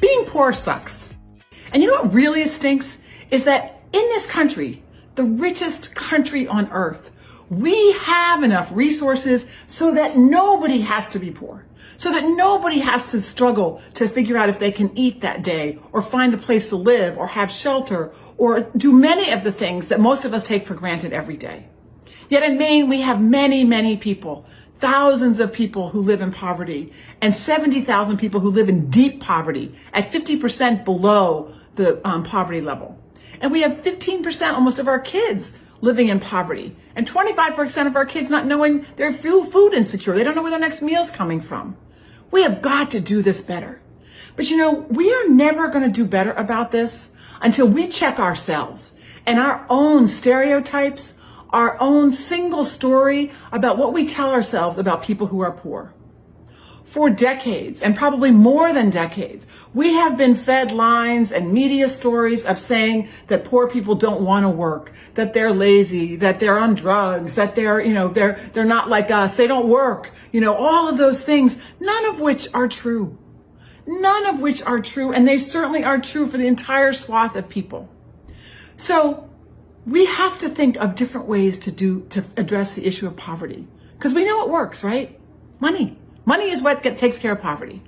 being poor sucks. And you know what really stinks is that in this country, the richest country on earth, we have enough resources so that nobody has to be poor, so that nobody has to struggle to figure out if they can eat that day or find a place to live or have shelter or do many of the things that most of us take for granted every day. Yet in Maine, we have many, many people, thousands of people who live in poverty and 70,000 people who live in deep poverty at 50% below the poverty level. And we have 15% almost of our kids living in poverty and 25% of our kids not knowing they're food insecure. They don't know where their next meal's coming from. We have got to do this better. But you know, we are never going to do better about this until we check ourselves and our own stereotypes, our own single story about what we tell ourselves about people who are poor. For decades, and probably more than decades, we have been fed lines and media stories of saying that poor people don't want to work, that they're lazy, that they're on drugs, that they're not like us, they don't work, all of those things, none of which are true. None of which are true, and they certainly are true for the entire swath of people. So we have to think of different ways to address the issue of poverty, because we know it works, right? Money. Money is what takes care of poverty.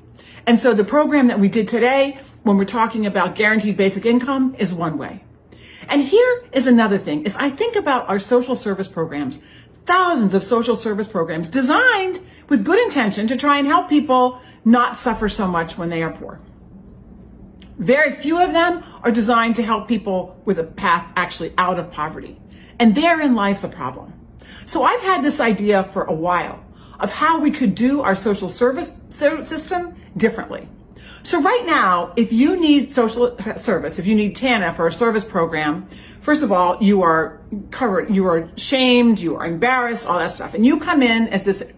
And so the program that we did today, when we're talking about guaranteed basic income, is one way. And here is another thing, is I think about our social service programs, thousands of social service programs designed with good intention to try and help people not suffer so much when they are poor. Very few of them are designed to help people with a path actually out of poverty. And therein lies the problem. So I've had this idea for a while of how we could do our social service system differently. So right now, if you need social service, if you need TANF or a service program, first of all, you are covered, you are shamed, you are embarrassed, all that stuff. And you come in as this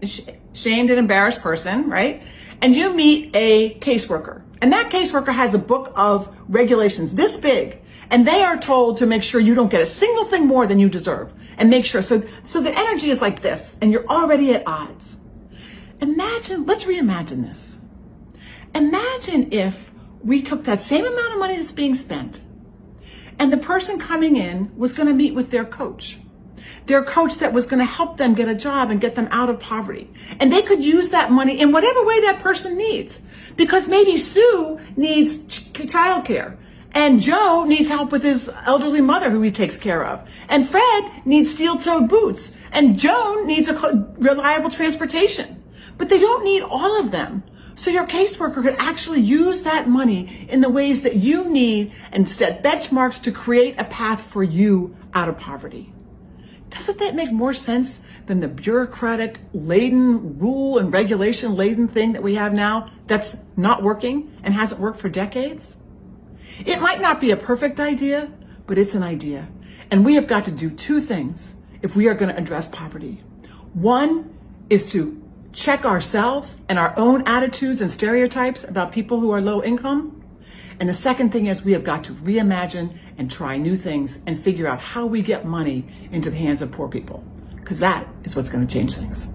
shamed and embarrassed person, right? And you meet a caseworker. And that caseworker has a book of regulations this big. And they are told to make sure you don't get a single thing more than you deserve. And make sure, so the energy is like this, and you're already at odds. Let's reimagine this. Imagine if we took that same amount of money that's being spent, and the person coming in was going to meet with their coach that was going to help them get a job and get them out of poverty. And they could use that money in whatever way that person needs. Because maybe Sue needs childcare, and Joe needs help with his elderly mother who he takes care of. And Fred needs steel-toed boots. And Joan needs reliable transportation. But they don't need all of them. So your caseworker could actually use that money in the ways that you need and set benchmarks to create a path for you out of poverty. Doesn't that make more sense than the bureaucratic laden, rule and regulation laden thing that we have now that's not working and hasn't worked for decades? It might not be a perfect idea, but it's an idea. And we have got to do two things if we are going to address poverty. One is to check ourselves and our own attitudes and stereotypes about people who are low income. And the second thing is we have got to reimagine and try new things and figure out how we get money into the hands of poor people, because that is what's going to change things.